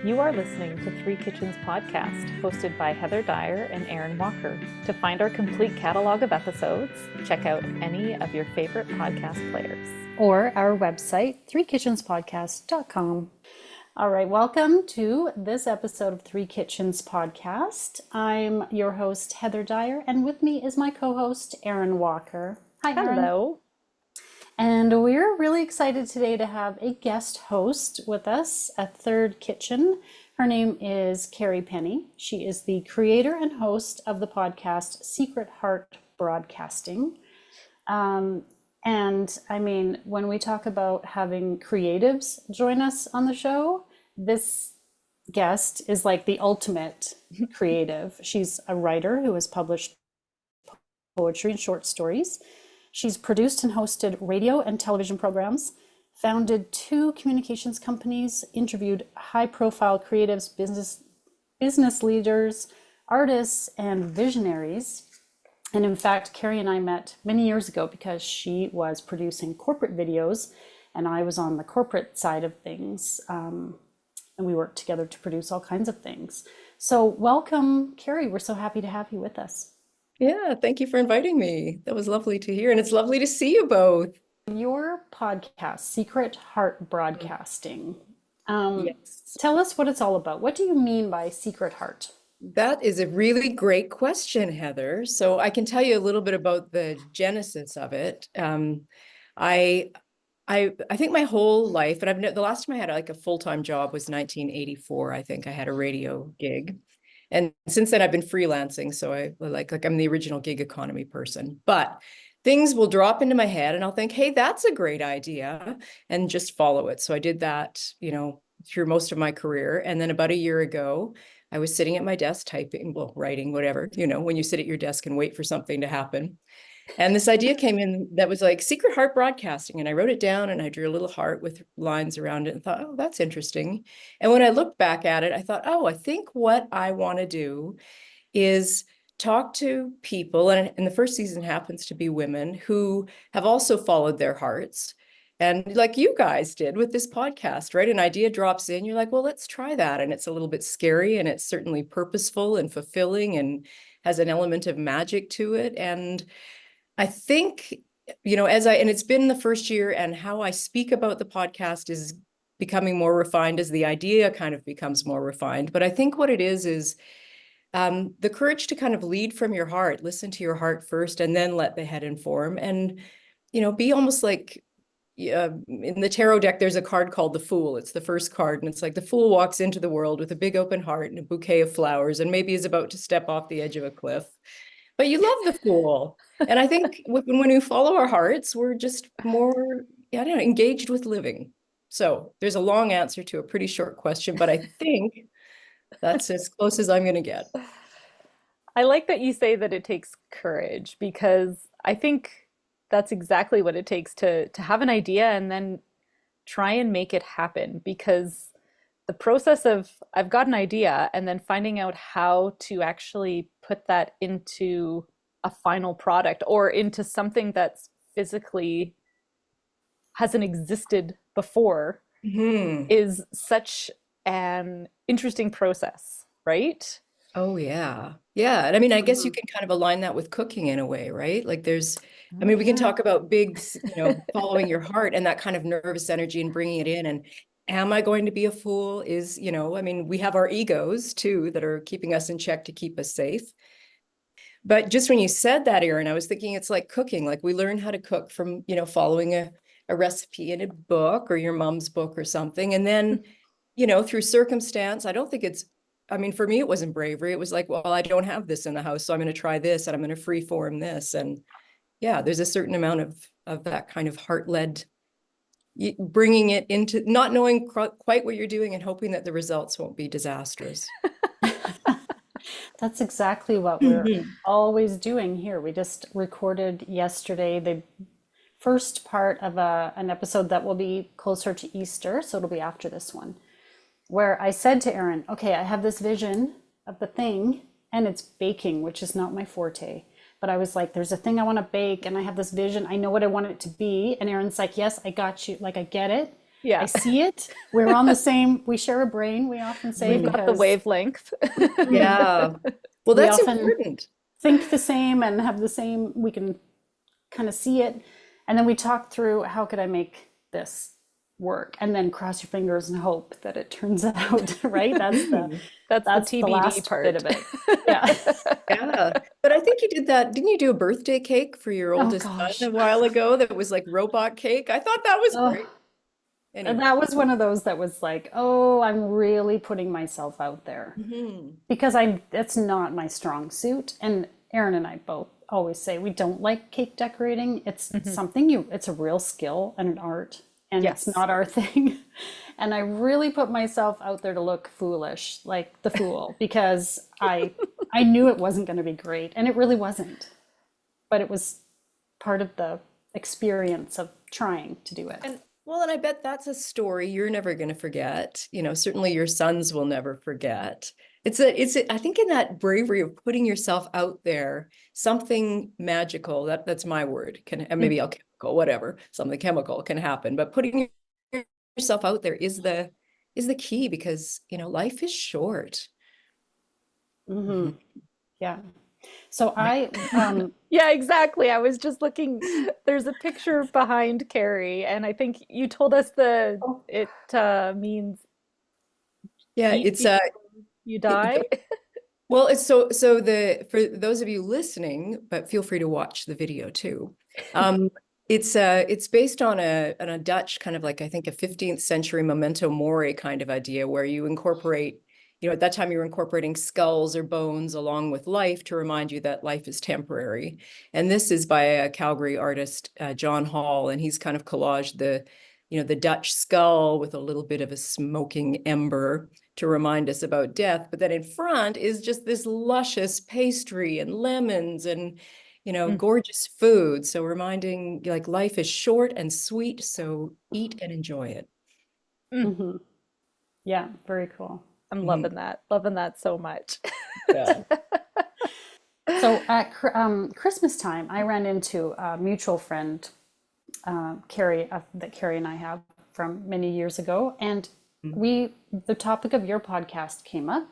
You are listening to Three Kitchens Podcast, hosted by Heather Dyer and Aaron Walker. To find our complete catalog of episodes, check out any of your favorite podcast players. Or our website, threekitchenspodcast.com. All right, welcome to this episode of Three Kitchens Podcast. I'm your host, Heather Dyer, and with me is my co-host, Aaron Walker. Hi, Aaron. Hello. And we're really excited today to have a guest host with us at Third Kitchen. Her name is Kerrie Penney. She is the creator and host of the podcast Secret Heart Broadcasting. And I mean, when we talk about having creatives join us on the show, this guest is like the ultimate creative. She's a writer who has published poetry and short stories. She's produced and hosted radio and television programs, founded 2 communications companies, interviewed high-profile creatives, business leaders, artists, and visionaries. And in fact, Kerrie and I met many years ago because she was producing corporate videos and I was on the corporate side of things. And we worked together to produce all kinds of things. So welcome, Kerrie. We're so happy to have you with us. Yeah, thank you for inviting me. That was lovely to hear. And it's lovely to see you both. Your podcast, Secret Heart Broadcasting. Yes. Tell us what it's all about. What do you mean by Secret Heart? That is a really great question, Heather. So I can tell you a little bit about the genesis of it. I think my whole life, and the last time I had like a full-time job was 1984. I think I had a radio gig. And since then I've been freelancing. So I like I'm the original gig economy person, but things will drop into my head and I'll think, hey, that's a great idea, and just follow it. So I did that, through most of my career. And then about a year ago, I was sitting at my desk typing, writing, whatever, when you sit at your desk and wait for something to happen. And this idea came in that was like Secret Heart Broadcasting. And I wrote it down and I drew a little heart with lines around it and thought, oh, that's interesting. And when I looked back at it, I thought, oh, I think what I want to do is talk to people. And the first season happens to be women who have also followed their hearts. And like you guys did with this podcast, right? An idea drops in, you're like, well, let's try that. And it's a little bit scary and it's certainly purposeful and fulfilling and has an element of magic to it. And I think, and it's been the first year, and how I speak about the podcast is becoming more refined as the idea kind of becomes more refined. But I think what it is the courage to kind of lead from your heart, listen to your heart first, and then let the head inform. And, be almost like in the tarot deck, there's a card called the Fool. It's the first card. And it's like the Fool walks into the world with a big open heart and a bouquet of flowers, and maybe is about to step off the edge of a cliff. But you love the Fool. And I think when we follow our hearts, we're just more, engaged with living. So there's a long answer to a pretty short question, but I think that's as close as I'm going to get. I like that you say that it takes courage, because I think that's exactly what it takes to have an idea and then try and make it happen. Because the process of I've got an idea and then finding out how to actually put that into a final product or into something that's physically hasn't existed before is such an interesting process, right? Oh, yeah. Yeah. And I mean, I guess you can kind of align that with cooking in a way, right? Like we can talk about big, following your heart and that kind of nervous energy and bringing it in. And am I going to be a fool is, we have our egos too that are keeping us in check to keep us safe. But just when you said that, Aaron, I was thinking it's like cooking. Like we learn how to cook from, following a recipe in a book or your mom's book or something. And then, through circumstance, I don't think for me, it wasn't bravery. It was like, well, I don't have this in the house, so I'm going to try this and I'm going to freeform this. And yeah, there's a certain amount of that kind of heart-led, bringing it into not knowing quite what you're doing and hoping that the results won't be disastrous. That's exactly what we're always doing here. We just recorded yesterday the first part of an episode that will be closer to Easter, so it'll be after this one, where I said to Aaron, okay, I have this vision of the thing, and it's baking, which is not my forte. But I was like, there's a thing I want to bake, and I have this vision. I know what I want it to be. And Aaron's like, yes, I got you. Like, I get it. I Yeah, see it. We're on the same, we share a brain, we often say, we've Mhm. got the because wavelength. Yeah. Well, we that's often important. think the same and have the same, we can kind of see it. And then we talk through, how could I make this work? And then cross your fingers and hope that it turns out, right? Mhm. That's the That's the TBD last bit part. of it. Yeah. Yeah. But I think you did that. Didn't you do a birthday cake for your Oh oldest son gosh. a while ago that was like robot cake? I thought that was Oh, great. and Anyway. that was one of those that was like, oh, I'm really putting myself out there Mhm. because that's not my strong suit. And Aaron and I both always say we don't like cake decorating. It's Mhm. something it's a real skill and an art, and it's Yes. not our thing. And I really put myself out there to look foolish, like the fool, because I knew it wasn't going to be great, and it really wasn't. But it was part of the experience of trying to do it. And well, and I bet that's a story you're never going to forget. Certainly your sons will never forget. I think in that bravery of putting yourself out there, something magical, that's my word, and Mm. maybe alchemical, whatever, something chemical can happen. But putting yourself out there is the key because, life is short. Hmm. Mhm. Yeah. So Yeah, exactly. I was just looking. There's a picture behind Kerrie, and I think you told us oh, it means Yeah, eat it's before you die. well, it's so the for those of you listening, but feel free to watch the video too. Um, it's based on a Dutch kind of like I think a 15th century memento mori kind of idea where you incorporate, at that time you were incorporating skulls or bones along with life to remind you that life is temporary. And this is by a Calgary artist, John Hall, and he's kind of collaged the Dutch skull with a little bit of a smoking ember to remind us about death. But then in front is just this luscious pastry and lemons and, Mm, gorgeous food. So reminding like life is short and sweet. So eat and enjoy it. mm. hmm. Yeah, very cool. I'm Mhm. loving that so much. Yeah. So at Christmas time, I ran into a mutual friend, Kerrie, that Kerrie and I have from many years ago, and Mhm. the topic of your podcast came up,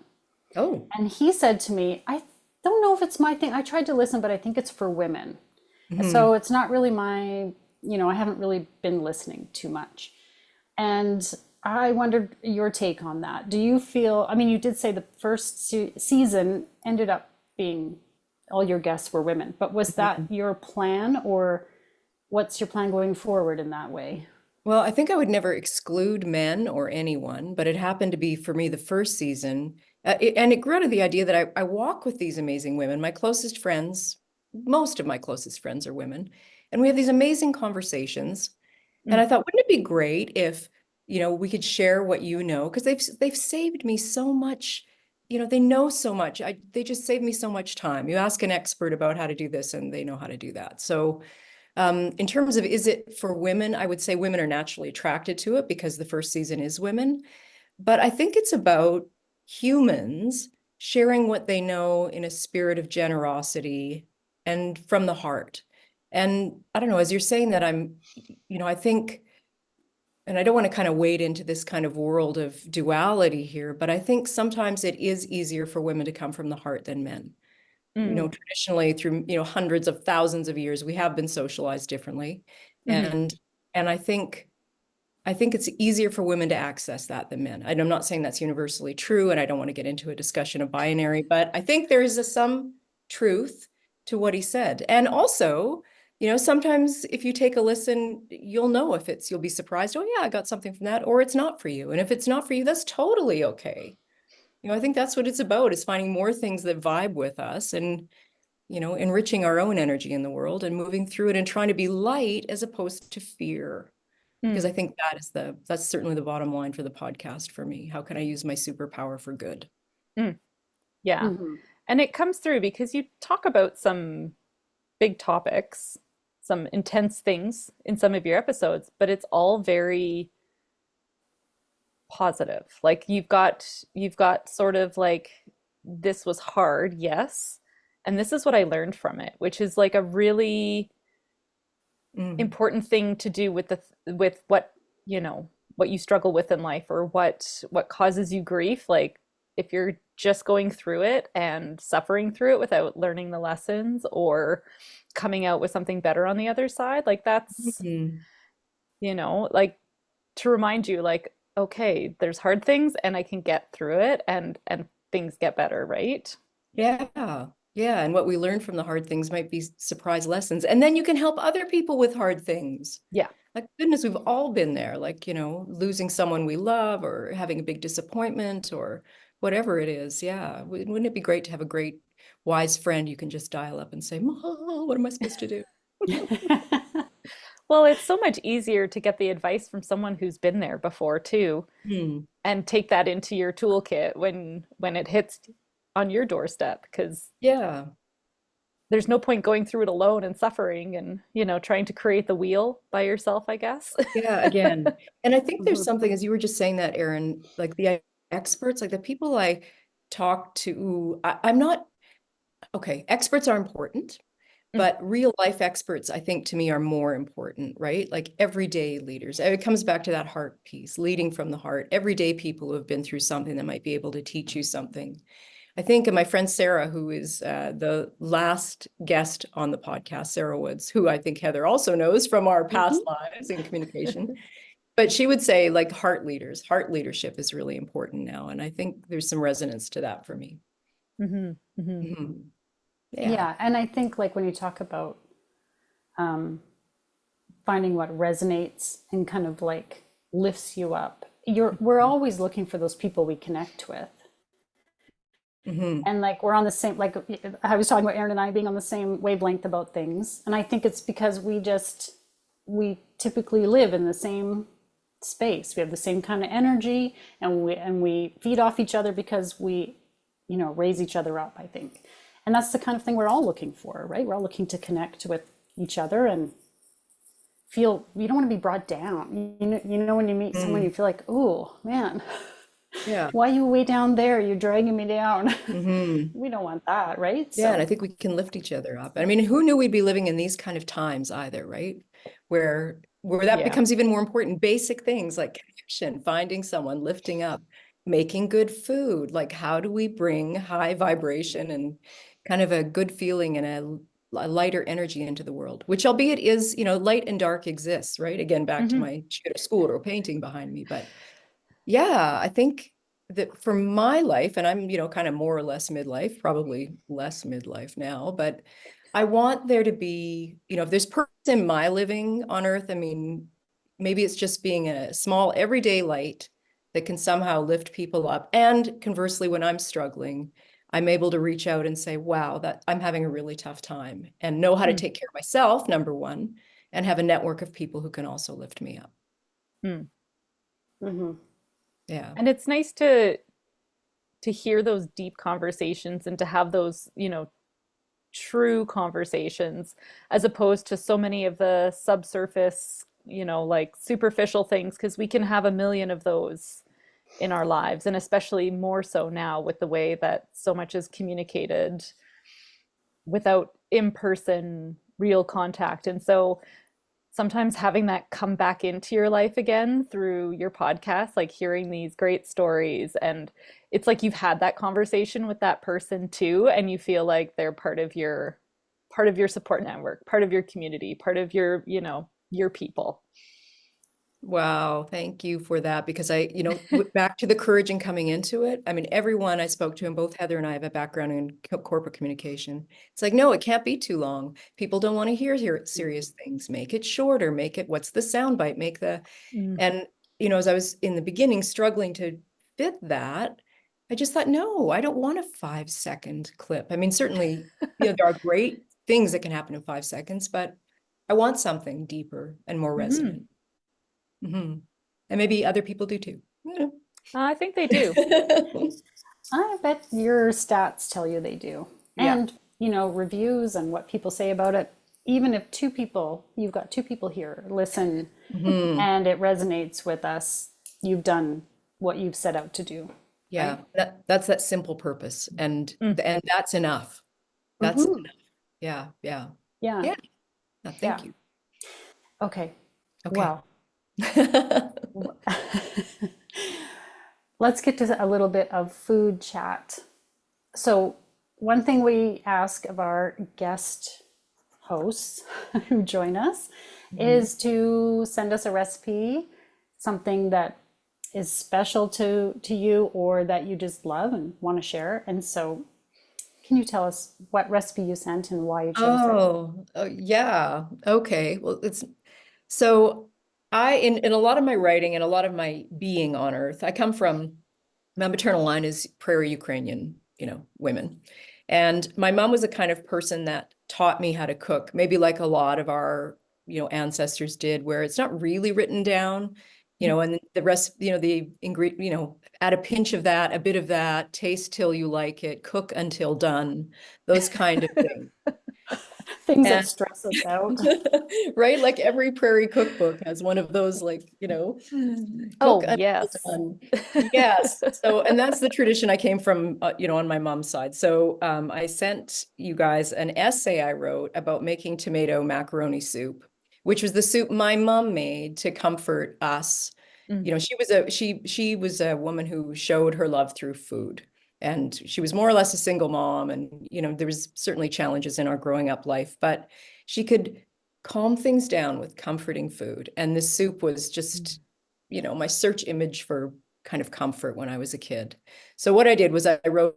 Oh. and he said to me, "I don't know if it's my thing. I tried to listen, but I think it's for women. So Mhm. it's not really I haven't really been listening too much." And I wondered your take on that. Do you feel, I mean, you did say the first season ended up being all your guests were women, but was that Mhm. your plan, or what's your plan going forward in that way? Well, I think I would never exclude men or anyone, but it happened to be for me the first season. And it grew out of the idea that I walk with these amazing women. My closest friends, most of my closest friends are women, and we have these amazing conversations. And Mm, I thought, wouldn't it be great if, we could share what you know? Because they've saved me so much. They know so much. They just save me so much time. You ask an expert about how to do this, and they know how to do that. So in terms of is it for women, I would say women are naturally attracted to it because the first season is women. But I think it's about humans sharing what they know in a spirit of generosity and from the heart. And I don't know, as you're saying that, I think, and I don't want to kind of wade into this kind of world of duality here, but I think sometimes it is easier for women to come from the heart than men. mm, Traditionally through, hundreds of thousands of years, we have been socialized differently. mhm, And I think it's easier for women to access that than men. And I'm not saying that's universally true, and I don't want to get into a discussion of binary, but I think there is some truth to what he said. And also, sometimes if you take a listen, you'll be surprised, oh yeah, I got something from that, or it's not for you. And if it's not for you, that's totally okay. I think that's what it's about, is finding more things that vibe with us and enriching our own energy in the world and moving through it and trying to be light as opposed to fear. Because mm, I think that's certainly the bottom line for the podcast for me. How can I use my superpower for good? mm. Yeah. Hmm. And it comes through because you talk about some big topics, some intense things in some of your episodes, but it's all very positive. Like you've got sort of like this was hard, yes, and this is what I learned from it, which is like a really Mm, important thing to do with with what, what you struggle with in life or what causes you grief, like if you're just going through it and suffering through it without learning the lessons or coming out with something better on the other side, like that's, Mhm. like to remind you like, okay, there's hard things and I can get through it and things get better, right? Yeah. Yeah. And what we learn from the hard things might be surprise lessons. And then you can help other people with hard things. Yeah. Like, goodness, we've all been there, like, losing someone we love or having a big disappointment or whatever it is. Yeah. Wouldn't it be great to have a great, wise friend you can just dial up and say, "Ma, what am I supposed to do?" Well, it's so much easier to get the advice from someone who's been there before too, Hmm. and take that into your toolkit when it hits on your doorstep, because Yeah. there's no point going through it alone and suffering and, trying to create the wheel by yourself, I guess. Yeah. Again. And I think there's Mhm. something, as you were just saying that, Erin, like the experts, like the people I talk to, I'm not, okay, experts are important. Mm, But real life experts, I think, to me, are more important, right? Like everyday leaders. It comes back to that heart piece, leading from the heart. Everyday people who have been through something that might be able to teach you something. I think of my friend Sarah, who is the last guest on the podcast, Sarah Woods, who I think Heather also knows from our past Mhm. lives in communication. But she would say, like, heart leadership is really important now. And I think there's some resonance to that for me. mhm, mhm, Mhm. Yeah. Yeah, and I think like when you talk about um, finding what resonates and kind of like lifts you up, we're always looking for those people we connect with. Hmm. And like we're on the same, like I was talking about Aaron and I being on the same wavelength about things. And I think it's because we typically live in the same space. We have the same kind of energy, and we feed off each other because we, raise each other up, I think. And that's the kind of thing we're all looking for, right? We're all looking to connect with each other and feel, you don't want to be brought down. You know when you meet someone you feel like, oh man, Yeah. why are you way down there? You're dragging me down. Hmm. We don't want that, right? Yeah, and I So, think we can lift each other up. I mean, who knew we'd be living in these kind of times either, right? Where that yeah. becomes even more important. Basic things like connection, finding someone, lifting up, making good food. Like, how do we bring high vibration and kind of a good feeling and a lighter energy into the world? Which, albeit is, light and dark exists, right? Again, back to Hmm. my school or painting behind me, but yeah, I think that for my life, and I'm, kind of more or less midlife, probably less midlife now, but I want there to be, if there's purpose in my living on earth, I mean, maybe it's just being a small everyday light that can somehow lift people up. And conversely, when I'm struggling, I'm able to reach out and say, wow, that I'm having a really tough time and know how to Mm, take care of myself, number one, and have a network of people who can also lift me up. mm. mhm. Yeah. And it's nice to hear those deep conversations and to have those, true conversations, as opposed to so many of the subsurface, like superficial things, because we can have a million of those in our lives, and especially more so now with the way that so much is communicated without in-person real contact. And so sometimes having that come back into your life again through your podcast, like hearing these great stories, and it's like you've had that conversation with that person too, and you feel like they're part of your support network, part of your community, part of your people. Wow, thank you for that because back to the courage and coming into it. I mean, everyone I spoke to, and both Heather and I have a background in corporate communication. It's like, no, it can't be too long. People don't want to hear serious things. Make it shorter. Make it, what's the soundbite? Mm. And, as I was in the beginning struggling to fit that, I just thought, no, I don't want a 5-second clip. I mean, certainly, there are great things that can happen in 5 seconds, but I want something deeper and more Hmm. resonant. Mhm. And maybe other people do too. Yeah. I think they do. I bet your stats tell you they do. Yeah. And, reviews and what people say about it, even if you've got two people here, listen Mhm. and it resonates with us, you've done what you've set out to do, Yeah. right? That's that simple purpose. Mm. And that's enough. That's Hmm. yeah, yeah. Yeah, Yeah. No, yeah. thank you. Okay. Okay. Well, Let's get to a little bit of food chat. So, one thing we ask of our guest hosts who join us Mhm. is to send us a recipe, something that is special to you or that you just love and want to share. And so, can you tell us what recipe you sent and why you chose it? Oh, yeah. Okay. Well, it's so in a lot of my writing and a lot of my being on earth, I come from my maternal line is Prairie Ukrainian, women. And my mom was the kind of person that taught me how to cook, maybe like a lot of our, ancestors did, where it's not really written down, and the rest, the ingredient, add a pinch of that, a bit of that, taste till you like it, cook until done, those kind of things. Things that And stress us out. right, like every prairie cookbook has one of those, like, cook Oh, until yes. done. Yes. So, and that's the tradition I came from, on my mom's side. So, I sent you guys an essay I wrote about making tomato macaroni soup, which was the soup my mom made to comfort us. Mm. She was a woman who showed her love through food. And she was more or less a single mom. And, there was certainly challenges in our growing up life, but she could calm things down with comforting food. And this soup was just, my search image for kind of comfort when I was a kid. So what I did was I wrote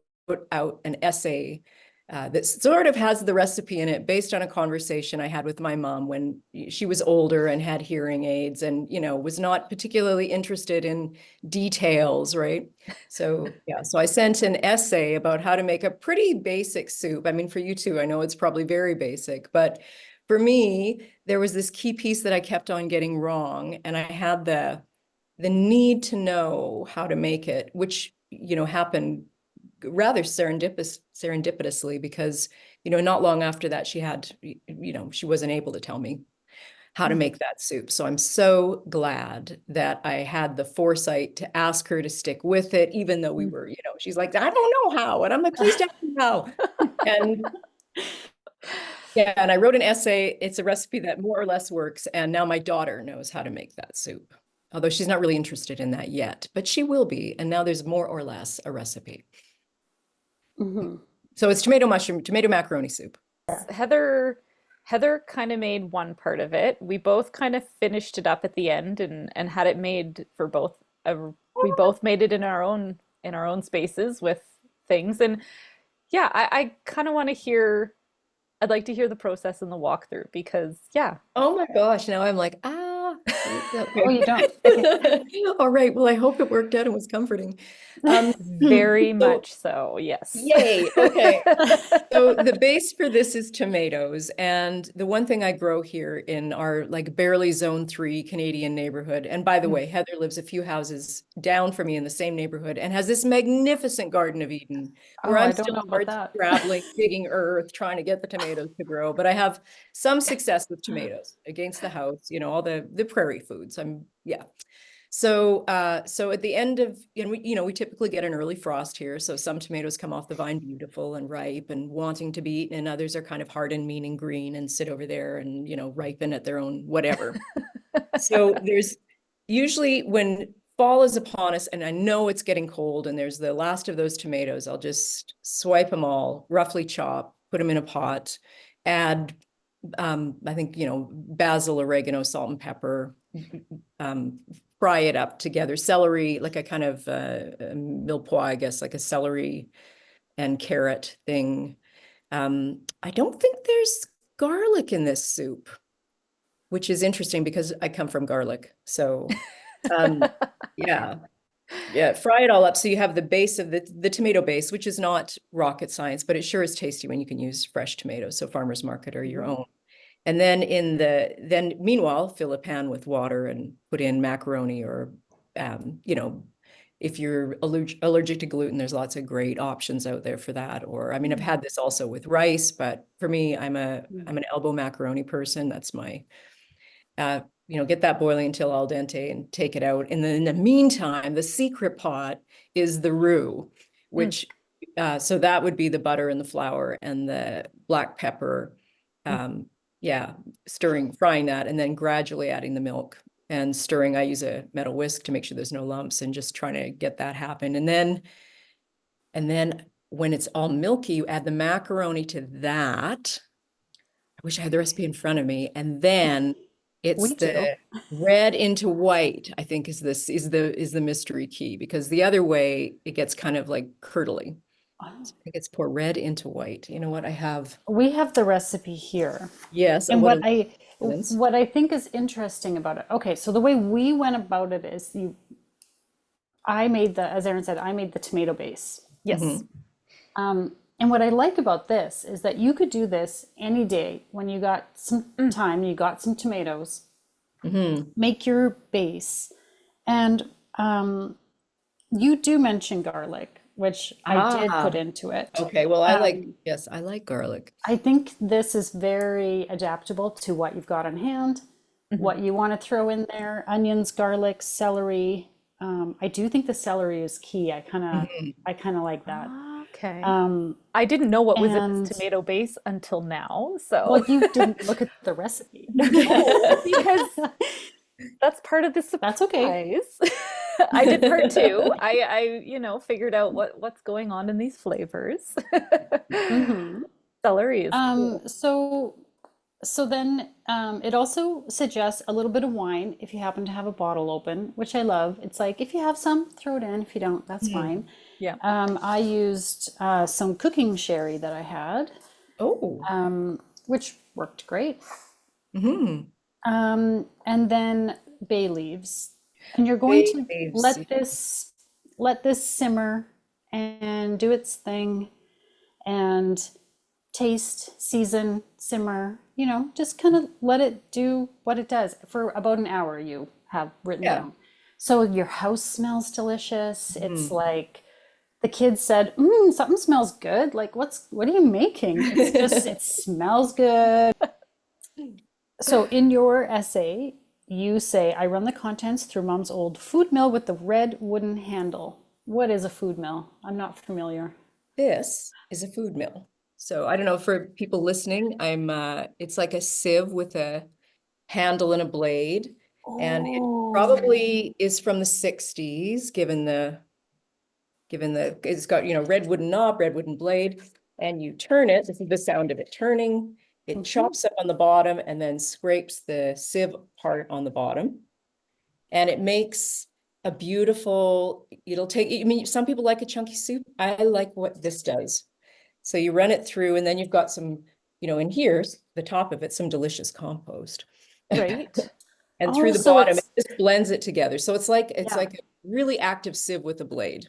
out an essay that sort of has the recipe in it based on a conversation I had with my mom when she was older and had hearing aids and, was not particularly interested in details, right? So, yeah, so I sent an essay about how to make a pretty basic soup. I mean, for you too, I know it's probably very basic, but for me, there was this key piece that I kept on getting wrong, and I had the need to know how to make it, which, happened rather serendipitously because, not long after that, she wasn't able to tell me how to make that soup. So I'm so glad that I had the foresight to ask her to stick with it, even though we were, she's like, I don't know how. And I'm like, please tell me how. And yeah, and I wrote an essay. It's a recipe that more or less works. And now my daughter knows how to make that soup, although she's not really interested in that yet, but she will be. And now there's more or less a recipe. Mhm. So it's tomato macaroni soup. Heather kind of made one part of it. We both kind of finished it up at the end and had it made for both. We both made it in our own spaces with things. And yeah, I kind of want to hear. I'd like to hear the process and the walkthrough because yeah, Oh my gosh. Now I'm like, Oh, okay. you don't? Okay. All right. Well, I hope it worked out and was comforting. Um, very so much so. Yes. yay. Okay. So the base for this is tomatoes. And the one thing I grow here in our like barely zone 3 Canadian neighborhood. And by the Mm. way, Heather lives a few houses down from me in the same neighborhood and has this magnificent Garden of Eden where Oh, I'm I don't still know about hard that. scrabbling, digging earth, trying to get the tomatoes to grow. But I have some success with tomatoes against the house, all the prairie foods. Yeah. So at the end of, we typically get an early frost here. So some tomatoes come off the vine beautiful and ripe and wanting to be eaten, and others are kind of hard and mean and green and sit over there and, ripen at their own whatever. So there's usually when fall is upon us and I know it's getting cold and there's the last of those tomatoes, I'll just swipe them all, roughly chop, put them in a pot, add I think, basil, oregano, salt and pepper, um, fry it up together. Celery, like a kind of mille-pois, I guess, like a celery and carrot thing. I don't think there's garlic in this soup, which is interesting because I come from garlic. So, yeah. Yeah, fry it all up so you have the base of the tomato base, which is not rocket science, but it sure is tasty when you can use fresh tomatoes. So farmer's market or your Mhm. own. And then meanwhile, fill a pan with water and put in macaroni or, you know, if you're allergic to gluten, there's lots of great options out there for that. Or, I mean, I've had this also with rice, but for me, I'm an elbow macaroni person. That's my, get that boiling until al dente and take it out. And then in the meantime, the secret pot is the roux, Mm, which, so that would be the butter and the flour and the black pepper. mm, Um, yeah, frying that, and then gradually adding the milk. and stirring. I use a metal whisk to make sure there's no lumps and just trying to get that happen. And then when it's all milky, you add the macaroni to that. I wish I had the recipe in front of me. And then it's We do. the red into white, I think is the mystery key, because the other way it gets kind of like curdly. Oh, So I think it's pour red into white. You know what I have? we have the recipe here. Yes, a And little. what I think is interesting about it. Okay, so the way we went about it is I made as Erin said, I made the tomato base. Yes. Mhm. And what I like about this is that you could do this any day when you got some time, you got some tomatoes, Mhm. make your base. And you do mention garlic, which I did put Ah, into it. okay. Well, Um, yes, I like garlic. I think this is very adaptable to what you've got on hand, Mhm. what you want to throw in there, onions, garlic, celery. I do think the celery is key. Mhm. I kind of like that. Okay. Um, I didn't know what was in this and tomato base until now, so well, you didn't look at the recipe. no, because that's part of the That's okay. surprise. I did part two. Figured out what's going on in these flavors. hmm Celery is cool. So then it also suggests a little bit of wine if you happen to have a bottle open, which I love. It's like if you have some, throw it in. If you don't, that's Mhm. fine. Yeah. I used some cooking sherry that I had, Oh. which worked great. Mhm. And then bay leaves. And you're going Bay to leaves. let this simmer and do its thing and taste, season, simmer, just kind of let it do what it does for about an hour you have written Yeah. down. So your house smells delicious. It's Mhm. like the kids said, something smells good. Like, what are you making? It's just, it smells good. So in your essay, you say, I run the contents through mom's old food mill with the red wooden handle. What is a food mill? I'm not familiar. This is a food mill. So I don't know, for people listening, it's like a sieve with a handle and a blade. And it Oh, probably is from the 60s, given the it's got, red wooden knob, red wooden blade, and you turn it. This is the sound of it turning. It mhm. chops up on the bottom and then scrapes the sieve part on the bottom. And it makes a beautiful, it'll take, I mean, some people like a chunky soup. I like what this does. So you run it through and then you've got some, in here's the top of it, some delicious compost. Great. And through Oh, the so bottom, it's, it just blends it together. So it's yeah. like a really active sieve with a blade.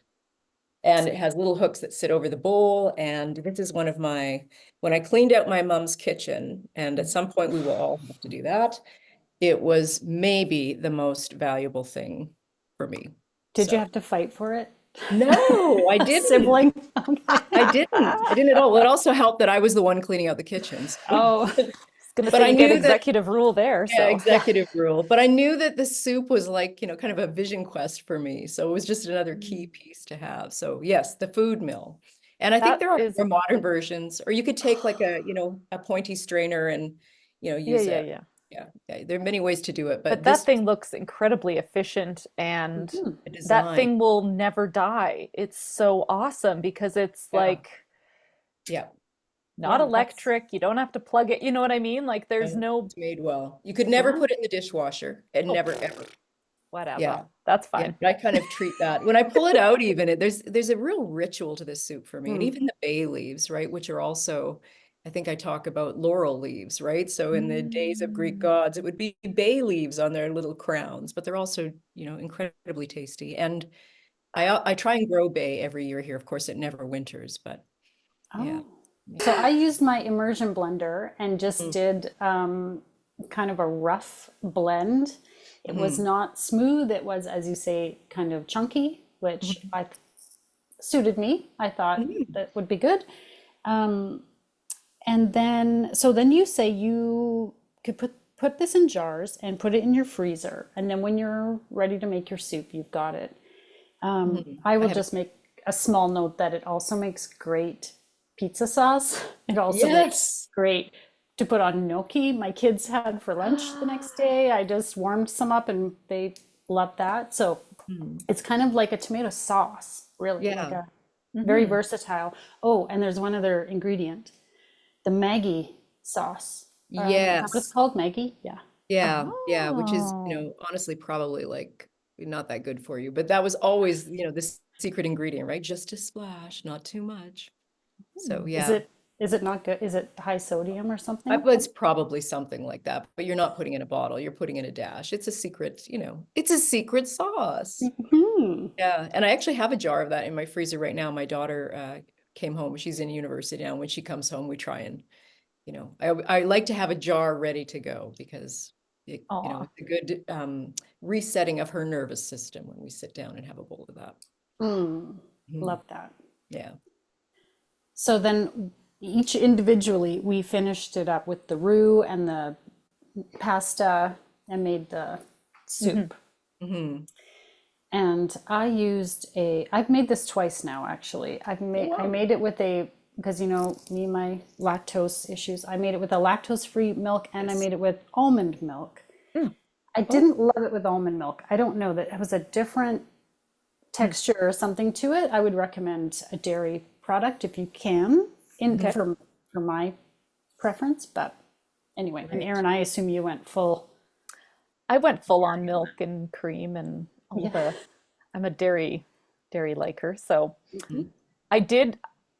And it has little hooks that sit over the bowl. And this is when I cleaned out my mom's kitchen, and at some point we will all have to do that, it was maybe the most valuable thing for me. Did you So have to fight for it? no, I A didn't. sibling? Okay. I didn't. I didn't at all. It also helped that I was the one cleaning out the kitchens. Oh, I was gonna But say I you get knew that, executive rule there, yeah, so yeah. executive rule. But I knew that the soup was like, kind of a vision quest for me. So it was just another key piece to have. So yes, the food mill. And I think that there are is more modern versions, or you could take like a pointy strainer and, yeah, use yeah, a, yeah. yeah, there are many ways to do it, But but that this thing looks incredibly efficient and Mhm. a that design. thing will never die. It's so awesome because it's Yeah. like Yeah. not Yeah, that's, electric. You don't have to plug it. You know what I mean? Like there's No, no, it's made well. You could never yeah. put it in the dishwasher, and oh, never ever. whatever. Yeah. That's Yeah, fine. but I kind of treat that when I pull it out, even there's a real ritual to this soup for me. And Mm. even the bay leaves, right? Which are also, I think I talk about laurel leaves, right? So in the days of Greek Mm. gods, it would be bay leaves on their little crowns, but they're also, incredibly tasty. And I try and grow bay every year here. Of course, it never winters, but yeah. Oh. So I used my immersion blender and just Mm. did kind of a rough blend. It was Mhm. not smooth. It was, as you say, kind of chunky, which I suited me. I thought Mhm. that would be good. Um, and then, so then you say you could put this in jars and put it in your freezer. And then when you're ready to make your soup, you've got it. Mhm. I I will have, just make a small note that it also makes great pizza sauce. It also makes yes. great to put on gnocchi my kids had for lunch the next day. I just warmed some up and they loved that. So Mm. it's kind of like a tomato sauce, really, like Yeah. a very Hmm. versatile. Oh, and there's one other ingredient, the Maggie sauce. Is that what it's Yes. called? Maggie? Yeah. Yeah. Yeah. Which is, Oh. honestly, probably like not that good for you. But that was always, the secret ingredient, right? Just a splash, not too much. So Is yeah. it not good? Is it high sodium or something? But it's probably something like that. But you're not putting in a bottle, you're putting in a dash. It's a secret, it's a secret sauce. Hmm. Yeah, and I actually have a jar of that in my freezer right now. My daughter came home. She's in university now. When she comes home, we try and, I like to have a jar ready to go because Aw. it's a good resetting of her nervous system when we sit down and have a bowl of that. Mm. Mhm. Love that. Yeah. So then each individually, we finished it up with the roux and the pasta and made the Hmm. soup. Hmm. And I've made this twice now, actually. Oh, I wow. made it with because me and my lactose issues, I made it with a lactose-free milk and I Yes. made it with almond milk. Mm. I Oh, didn't love it with almond milk. I don't know that it was a different Mm. texture or something to it. I would recommend a dairy product if you can, in Okay. for my preference. But anyway, and right. Aaron, I assume you went full. I went full on milk and cream and all Yeah. the, I'm a dairy liker, so Mhm. I did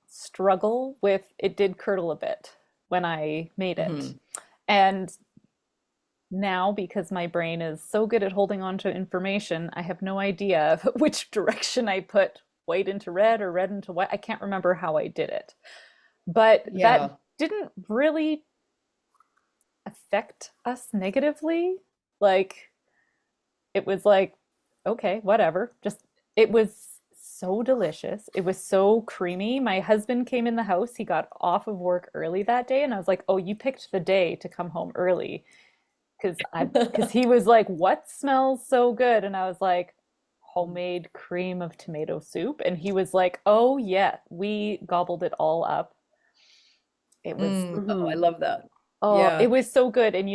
struggle with it did curdle a bit when I made it. Mhm. And now because my brain is so good at holding on to information, I have no idea which direction I put white into red or red into white. I can't remember how I did it. But that Yeah. didn't really affect us negatively. Like it was like, okay, whatever. Just it was so delicious. It was so creamy. My husband came in the house. He got off of work early that day, and I was like, "Oh, you picked the day to come home early." Because he was like, "What smells so good?" And I was like, "Homemade cream of tomato soup." And he was like, "Oh yeah, we gobbled it all up." It was Oh, I Mhm. love that. Oh, Yeah. it was so good. And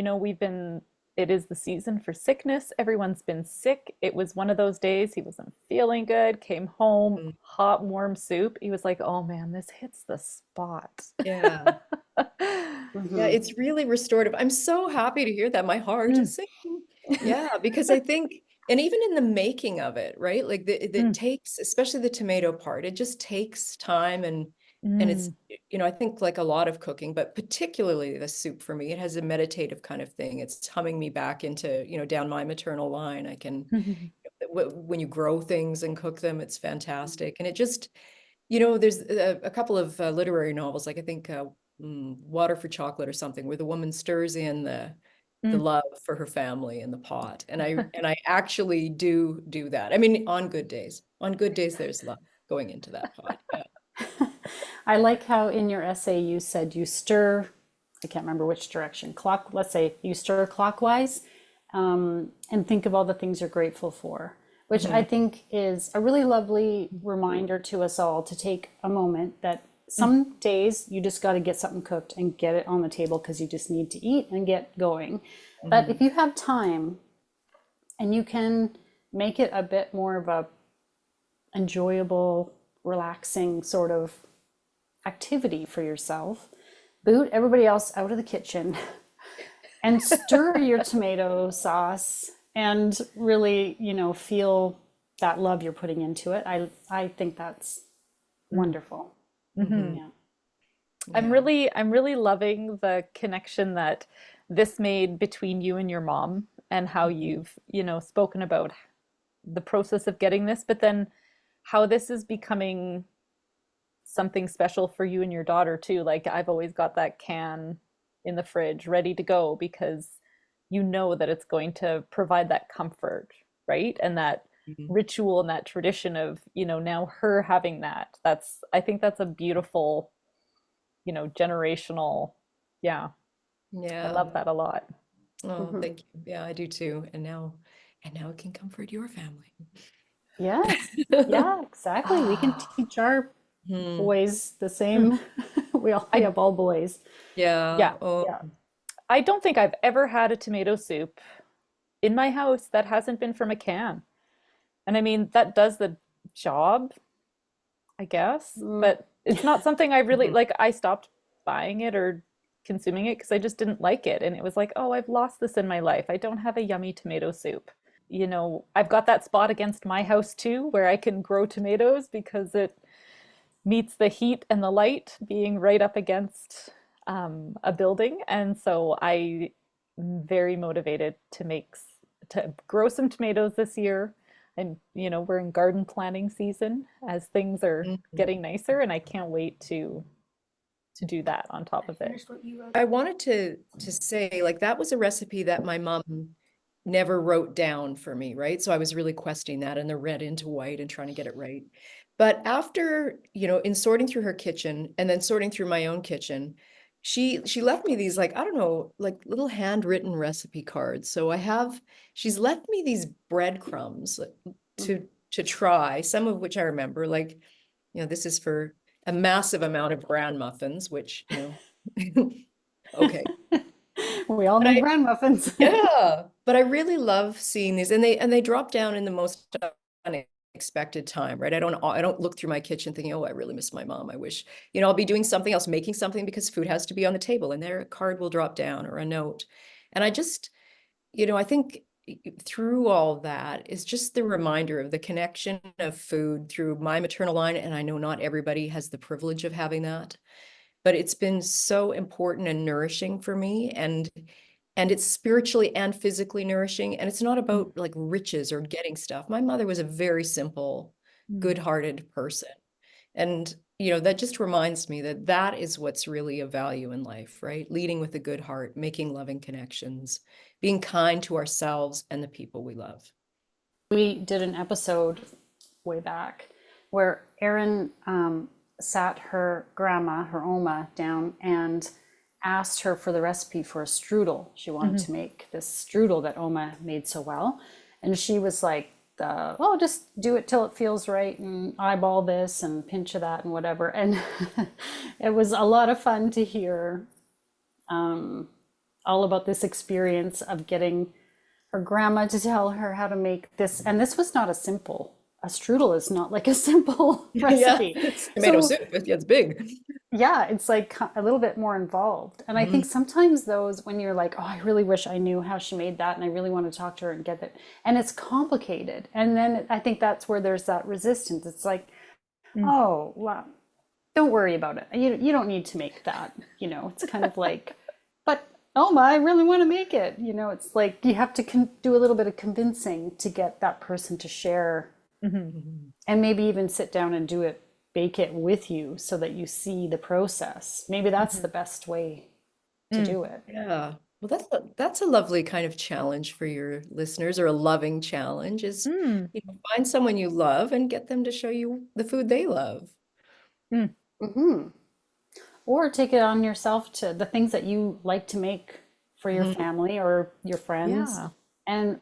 it is the season for sickness. Everyone's been sick. It was one of those days he wasn't feeling good, came home, Mm. hot, warm soup. He was like, oh man, this hits the spot. Yeah. Yeah, Mhm. it's really restorative. I'm so happy to hear that. My heart Mm, is singing. Yeah, because I think, and even in the making of it, right? Like it mm, takes, especially the tomato part, it just takes time and it's, mm, I think like a lot of cooking, but particularly the soup for me, it has a meditative kind of thing. It's humming me back into, down my maternal line. I can, mm, when you grow things and cook them, it's fantastic. And it just, there's a couple of literary novels, like I think Water for Chocolate or something, where the woman stirs in the mm. love for her family in the pot, and I actually do that. I mean, on good days, there's love going into that pot. Yeah. I like how in your essay you said you stir, I can't remember which direction, let's say you stir clockwise, and think of all the things you're grateful for, which I Mhm. think is a really lovely reminder to us all to take a moment that Mm, some days you just got to get something cooked and get it on the table because you just need to eat and get going. But if Mhm. you have time and you can make it a bit more of a enjoyable, relaxing sort of activity for yourself, boot everybody else out of the kitchen and stir your tomato sauce and really, feel that love you're putting into it. I think that's mm, wonderful. mhm. Yeah. Yeah. I'm really loving the connection that this made between you and your mom and how Mhm. you've, spoken about the process of getting this, but then how this is becoming something special for you and your daughter too. Like I've always got that can in the fridge ready to go because you know that it's going to provide that comfort, right? And that Mhm. ritual and that tradition of, now her having that. I think that's a beautiful, generational. Yeah, I Yeah. love that a lot. Oh, Mhm. thank you. Yeah, I do too. And now it can comfort your family. Yes. Yeah, exactly. We can teach our Hmm. boys the same We I have all boys. Yeah. yeah, Oh, yeah. I don't think I've ever had a tomato soup in my house that hasn't been from a can. And I mean, that does the job, I guess, Mm. but it's not something I really mhm. like. I stopped buying it or consuming it because I just didn't like it. And it was like, oh, I've lost this in my life. I don't have a yummy tomato soup. I've got that spot against my house too where I can grow tomatoes because it meets the heat and the light being right up against a building. And so I'm very motivated to grow some tomatoes this year. And we're in garden planting season as things are Mhm. getting nicer, and I can't wait to do that on top of it. I wanted to say, like, that was a recipe that my mom never wrote down for me, right? So I was really questioning that and the red into white and trying to get it right. But after, in sorting through her kitchen and then sorting through my own kitchen, she left me these, like, I don't know, like little handwritten recipe cards. So she's left me these breadcrumbs to try, some of which I remember, like, this is for a massive amount of bran muffins, which, okay. We all But need bran muffins. yeah, but I really love seeing these, and they drop down in the most unexpected time, right? I don't look through my kitchen thinking, oh, I really miss my mom. I wish, I'll be doing something else, making something because food has to be on the table, and there a card will drop down or a note. And I just, I think through all that is just the reminder of the connection of food through my maternal line, and I know not everybody has the privilege of having that, but it's been so important and nourishing for me, and it's spiritually and physically nourishing, and it's not about like riches or getting stuff. My mother was a very simple, Mm. good-hearted person, and that just reminds me that that is what's really of value in life, right? Leading with a good heart, making loving connections, being kind to ourselves and the people we love. We did an episode way back where Erin sat her grandma, her Oma, down and asked her for the recipe for a strudel. She wanted Mhm. to make this strudel that Oma made so well. And she was like, oh, just do it till it feels right and eyeball this and pinch of that and whatever. And it was a lot of fun to hear all about this experience of getting her grandma to tell her how to make this. And this was not a strudel is not like a simple Yeah, recipe. it's tomato So soup. It's big. yeah, it's like a little bit more involved. And I think Mhm. sometimes those, when you're like, oh, I really wish I knew how she made that and I really want to talk to her and get it. And it's complicated. And then I think that's where there's that resistance. It's like, Mm. oh, well, don't worry about it. You don't need to make that. It's kind of like, but Oma, I really want to make it. It's like you have to do a little bit of convincing to get that person to share Mhm. Mhm. and maybe even sit down and bake it with you so that you see the process. Maybe that's the Mhm. best way to Mm. do it. Yeah. Well, that's a lovely kind of challenge for your listeners, or a loving challenge is, Mm. find someone you love and get them to show you the food they love. Mm. Hmm. Or take it on yourself to the things that you like to make for your Mhm. family or your friends Yeah. and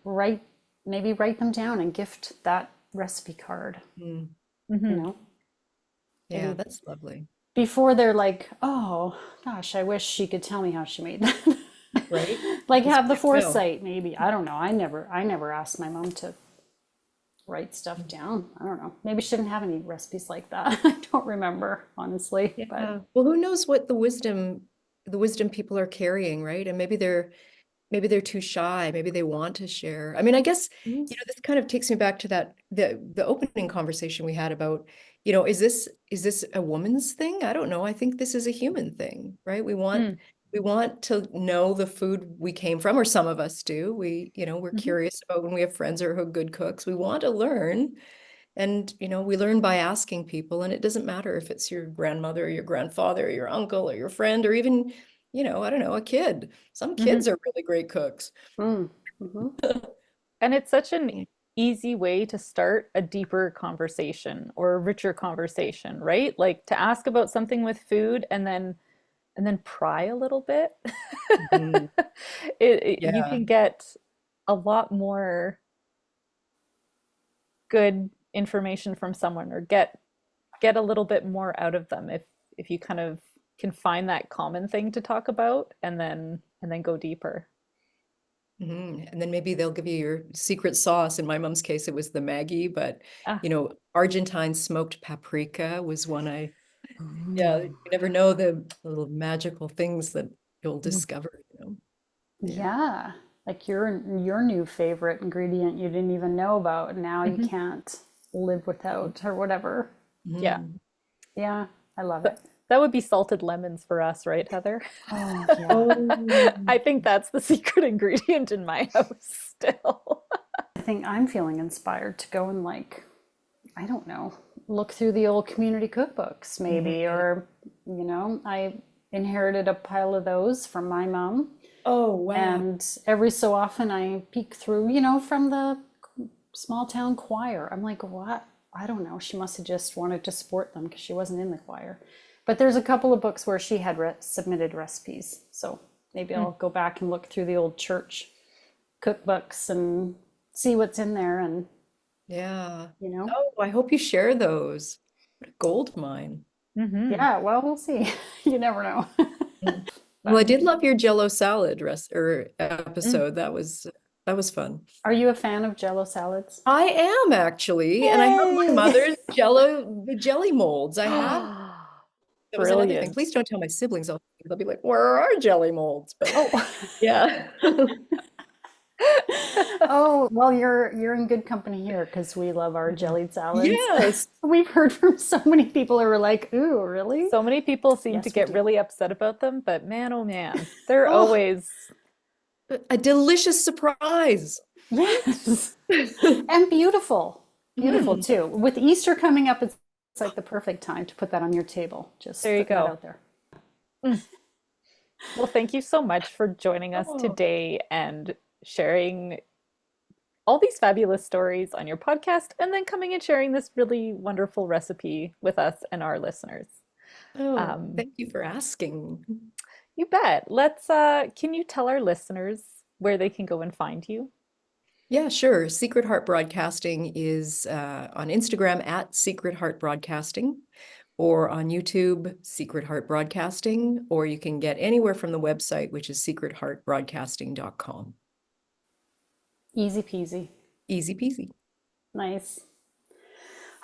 maybe write them down and gift that recipe card, Mm. you Mhm. know, Yeah, maybe that's lovely. before they're like, oh gosh, I wish she could tell me how she made that. Right? Like It's have the good to know. foresight, maybe. I don't know. I never asked my mom to write stuff down. I don't know. Maybe she didn't have any recipes like that. I don't remember, honestly. But Yeah. Well, who knows what the wisdom people are carrying, right? And maybe they're too shy. Maybe they want to share. I mean, I guess, Mhm. this kind of takes me back to the opening conversation we had about, is this a woman's thing? I don't know. I think this is a human thing, right? We want Mm. we want to know the food we came from, or some of us do. We're Mhm. curious about when we have friends who are good cooks. We want to learn. And, we learn by asking people, and it doesn't matter if it's your grandmother or your grandfather or your uncle or your friend or even, I don't know, a kid. Some kids Mhm. are really great cooks. mm, hmm. And it's such an easy way to start a deeper conversation or a richer conversation, right? Like to ask about something with food and then pry a little bit. Mhm. You Yeah. can get a lot more good information from someone or get a little bit more out of them if you kind of can find that common thing to talk about and then go deeper. And then maybe they'll give you your secret sauce. In my mom's case, it was the Maggie, but Ah. Argentine smoked paprika was one yeah, Ooh. you never know the little magical things that you'll discover. Yeah. Yeah, like your new favorite ingredient you didn't even know about, and now you Mhm. can't live without or whatever. Yeah. Mhm. Yeah, I love But it. that would be salted lemons for us, right, Heather? Oh yeah. Oh, I think that's the secret ingredient in my house still. I think I'm feeling inspired to go and like, I don't know, look through the old community cookbooks maybe, mhm. or I inherited a pile of those from my mom. Oh, wow. And every so often I peek through, from the small town choir. I'm like, what? I don't know. She must have just wanted to support them because she wasn't in the choir. But there's a couple of books where she had submitted recipes. So maybe I'll go back and look through the old church cookbooks and see what's in there. And, Yeah. you know, Oh, I hope you share those. What a gold mine. Hmm. yeah, well, we'll see. You never know. Mm. Well, I But did love your Jello salad Mm. episode. That was fun. are you a fan of Jello salads? I am actually, and I have my Yay! mother's the jelly molds. I have. That was another thing. Please Brilliant. don't tell my siblings. They'll be like, "Where are our jelly molds?" But Oh, yeah. oh, well, you're in good company here because we love our jellied salads. Yes. We've heard from so many people who are like, "Ooh, really?" So many people seem to Yes, we get do. really upset about them, but man, oh man, they're Oh, always. a delicious surprise. Yes, and beautiful, beautiful Mhm. too. With Easter coming up, it's like the perfect time to put that on your table. Just There you putting that go. out there. Mm. Well, thank you so much for joining us Oh, today and sharing all these fabulous stories on your podcast and then coming and sharing this really wonderful recipe with us and our listeners. oh, Um, thank you for asking. you bet. Can you tell our listeners where they can go and find you? Yeah, sure. Secret Heart Broadcasting is on Instagram at Secret Heart Broadcasting, or on YouTube, Secret Heart Broadcasting, or you can get anywhere from the website, which is secretheartbroadcasting.com. Easy peasy. Easy peasy. Nice.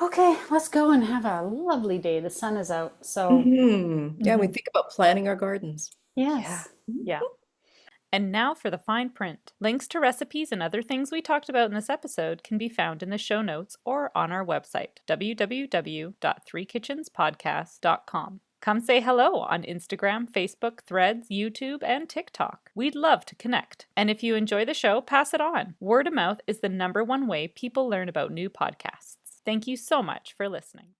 Okay, let's go and have a lovely day. The sun is out, so Yeah, we Hmm. think about planting our gardens. Yeah. yes. Yeah. And now for the fine print. Links to recipes and other things we talked about in this episode can be found in the show notes or on our website, www.threekitchenspodcast.com. Come say hello on Instagram, Facebook, Threads, YouTube, and TikTok. We'd love to connect. And if you enjoy the show, pass it on. Word of mouth is the #1 way people learn about new podcasts. Thank you so much for listening.